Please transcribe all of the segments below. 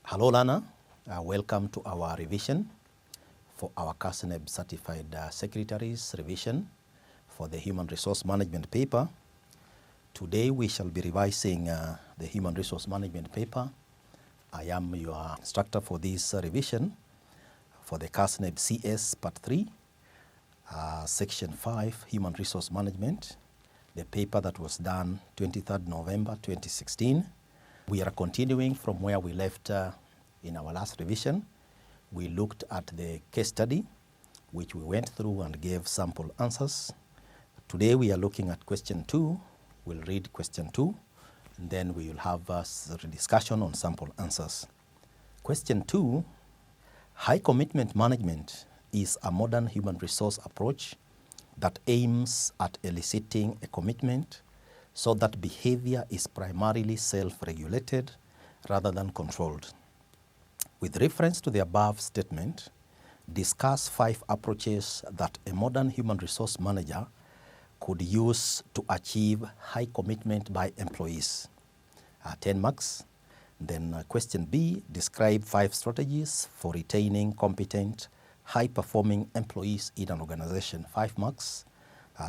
Hello learner, welcome to our revision for our CASNEB certified secretaries revision for the human resource management paper. Today we shall be revising the human resource management paper. I am your instructor for this revision for the CASNEB CS part 3, section 5, human resource management, the paper that was done 23rd November 2016. We are continuing from where we left in our last revision. We looked at the case study, which we went through and gave sample answers. Today we are looking at question 2. We'll read question 2, and then we will have a discussion on sample answers. Question 2, high commitment management is a modern human resource approach that aims at eliciting a commitment so that behavior is primarily self-regulated rather than controlled. With reference to the above statement, discuss 5 approaches that a modern human resource manager could use to achieve high commitment by employees. 10 marks. Then question B, describe 5 strategies for retaining competent, high-performing employees in an organization. 5 marks.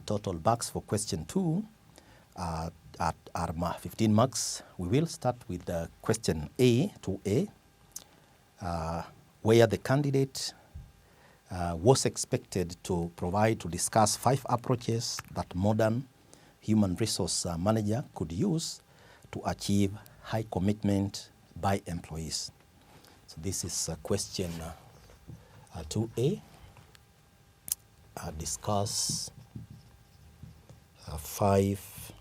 Total marks for question 2 are 15 marks. We will start with question A, 2A, where the candidate was expected to discuss 5 approaches that modern human resource manager could use to achieve high commitment by employees. So this is question 2A. Discuss 5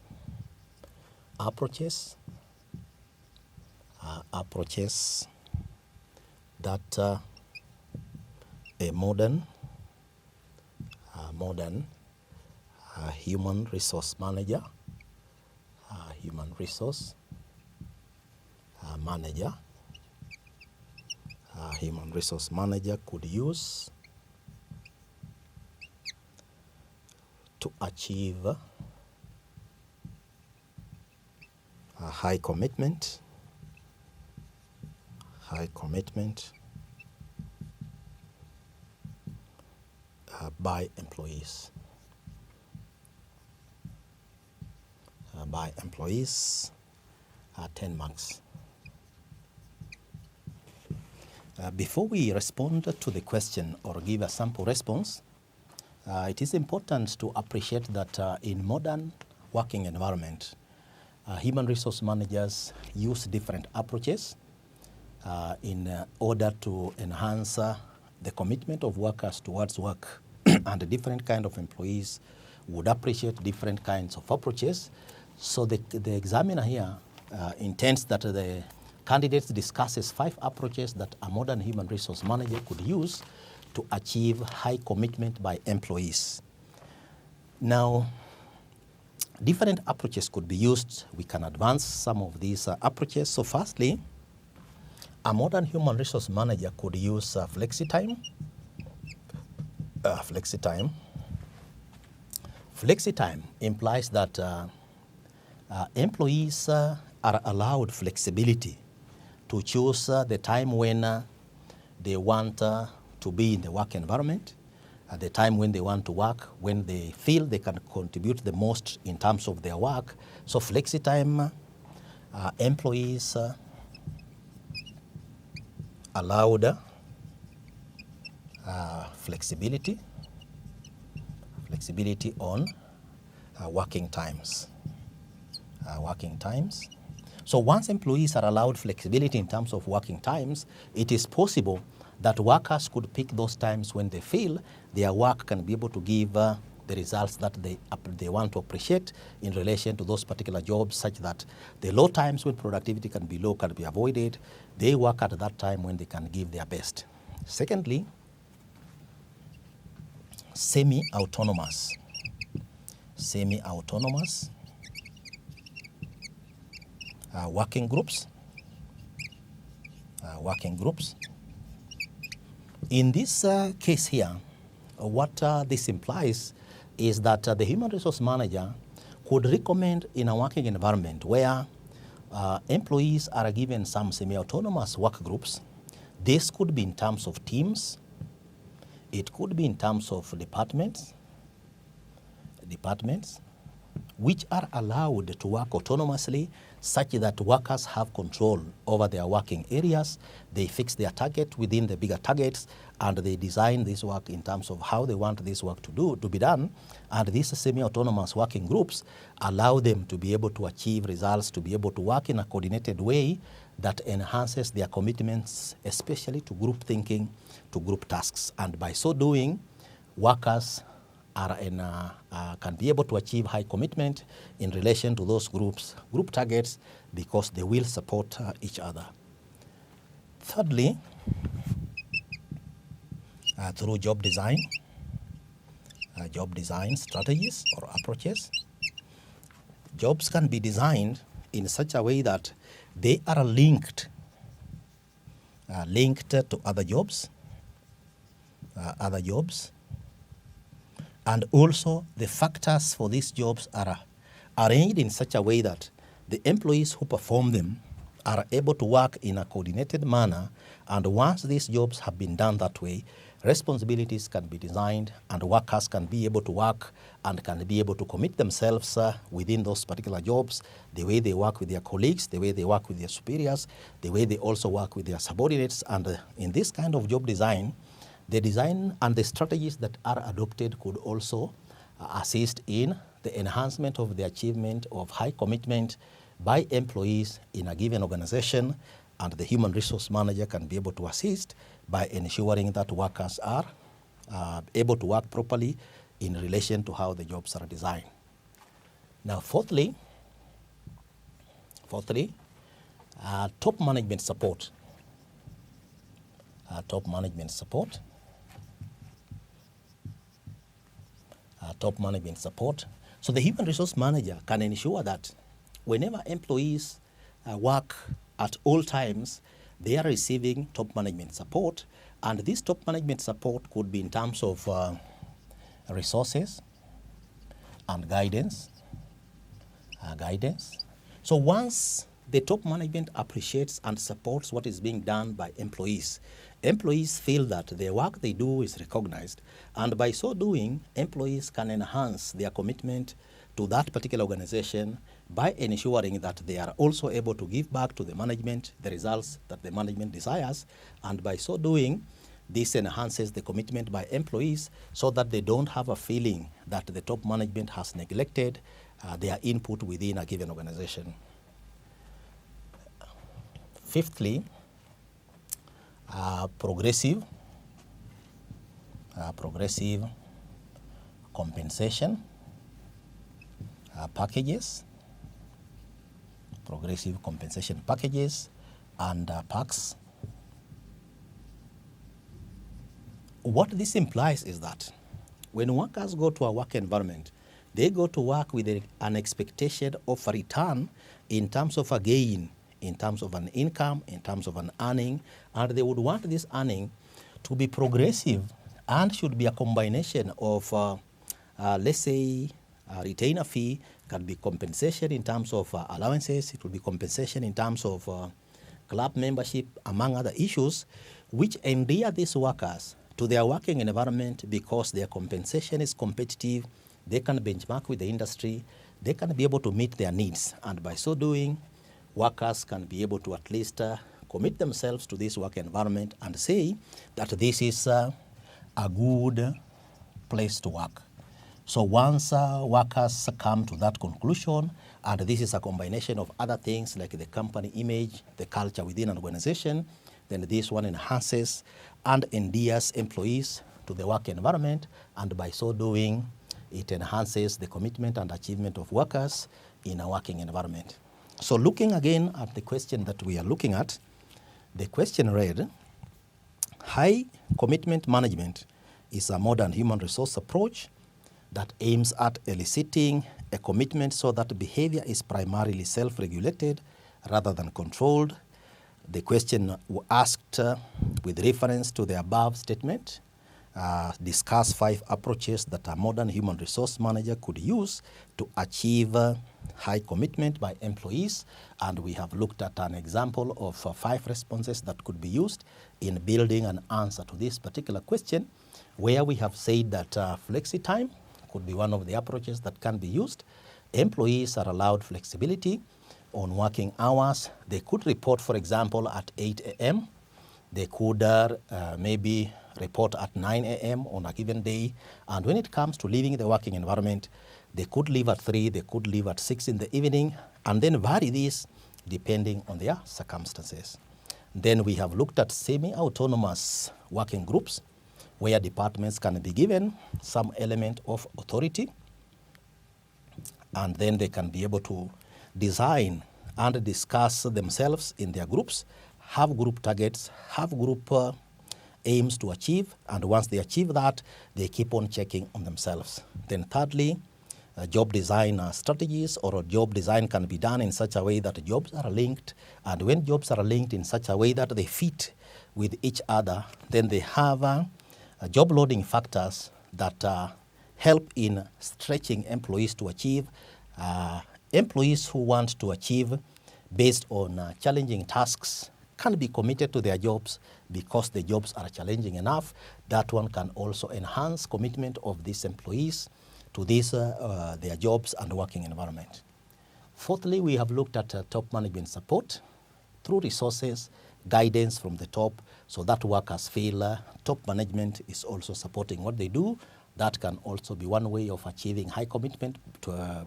approaches that a modern human resource manager could use to achieve a high commitment by employees. 10 marks. Before we respond to the question or give a sample response, it is important to appreciate that in modern working environment, human resource managers use different approaches in order to enhance the commitment of workers towards work. And different kind of employees would appreciate different kinds of approaches. So the examiner here intends that the candidates discusses 5 approaches that a modern human resource manager could use to achieve high commitment by employees. Now, different approaches could be used. We can advance some of these approaches. So firstly, a modern human resource manager could use flexi-time. Flexi-time implies that employees are allowed flexibility to choose the time when they want to be in the work environment, at the time when they want to work, when they feel they can contribute the most in terms of their work. So flexi-time, employees allowed flexibility on working times. So once employees are allowed flexibility in terms of working times, it is possible that workers could pick those times when they feel their work can be able to give the results that they want to appreciate in relation to those particular jobs, such that the low times when productivity can be low can be avoided. They work at that time when they can give their best. Secondly, semi-autonomous working groups. In this case here, what this implies is that the human resource manager could recommend in a working environment where employees are given some semi-autonomous work groups. This could be in terms of teams. It could be in terms of departments, which are allowed to work autonomously such that workers have control over their working areas. They fix their target within the bigger targets, and they design this work in terms of how they want this work to be done. And these semi-autonomous working groups allow them to be able to achieve results, to be able to work in a coordinated way that enhances their commitments, especially to group thinking, to group tasks. And by so doing, workers can be able to achieve high commitment in relation to those group targets because they will support each other. Thirdly, through job design strategies or approaches, jobs can be designed in such a way that they are linked to other jobs, and also the factors for these jobs are arranged in such a way that the employees who perform them are able to work in a coordinated manner, and once these jobs have been done that way, responsibilities can be designed and workers can be able to work and can be able to commit themselves within those particular jobs, the way they work with their colleagues, the way they work with their superiors, the way they also work with their subordinates. And in this kind of job design, the design and the strategies that are adopted could also assist in the enhancement of the achievement of high commitment by employees in a given organization, and the human resource manager can be able to assist by ensuring that workers are able to work properly in relation to how the jobs are designed. Now, fourthly, top management support. Top management support. So the human resource manager can ensure that whenever employees work at all times, they are receiving top management support, and this top management support could be in terms of resources and guidance. So once the top management appreciates and supports what is being done by employees feel that the work they do is recognized, and by so doing, employees can enhance their commitment to that particular organization by ensuring that they are also able to give back to the management the results that the management desires, and by so doing, this enhances the commitment by employees so that they don't have a feeling that the top management has neglected their input within a given organization. Fifthly, progressive compensation packages, and perks. What this implies is that when workers go to a work environment, they go to work with an expectation of a return in terms of a gain, in terms of an income, in terms of an earning, and they would want this earning to be progressive and should be a combination of, let's say, a retainer fee, can be compensation in terms of allowances, it will be compensation in terms of club membership, among other issues, which endear these workers to their working environment because their compensation is competitive, they can benchmark with the industry, they can be able to meet their needs, and by so doing, workers can be able to at least commit themselves to this work environment and say that this is a good place to work. So once workers come to that conclusion, and this is a combination of other things like the company image, the culture within an organization, then this one enhances and endears employees to the work environment, and by so doing, it enhances the commitment and achievement of workers in a working environment. So looking again at the question that we are looking at, the question read, high commitment management is a modern human resource approach that aims at eliciting a commitment so that behavior is primarily self-regulated rather than controlled. The question asked with reference to the above statement discuss 5 approaches that a modern human resource manager could use to achieve high commitment by employees. And we have looked at an example of 5 responses that could be used in building an answer to this particular question, where we have said that flexi time could be one of the approaches that can be used. Employees are allowed flexibility on working hours. They could report, for example, at 8 a.m. They could maybe report at 9 a.m. on a given day. And when it comes to leaving the working environment, they could leave at 3, they could leave at 6 in the evening, and then vary this depending on their circumstances. Then we have looked at semi-autonomous working groups, where departments can be given some element of authority, and then they can be able to design and discuss themselves in their groups, have group targets, have group aims to achieve, and once they achieve that, they keep on checking on themselves. Then thirdly, job design strategies, or job design can be done in such a way that jobs are linked, and when jobs are linked in such a way that they fit with each other, then they have job loading factors that help in stretching employees to achieve. Employees who want to achieve based on challenging tasks can be committed to their jobs because the jobs are challenging enough. That one can also enhance commitment of these employees to their jobs and working environment. Fourthly, we have looked at top management support through resources, guidance from the top, so that workers feel top management is also supporting what they do. That can also be one way of achieving high commitment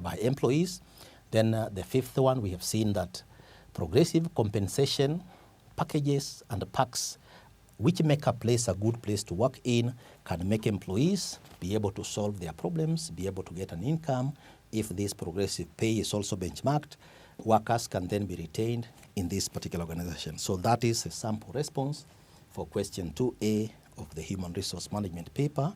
by employees. Then the fifth one, we have seen that progressive compensation packages and perks which make a place a good place to work in can make employees be able to solve their problems, be able to get an income. If this progressive pay is also benchmarked, workers can then be retained in this particular organization. So that is a sample response for question 2A of the Human Resource Management paper.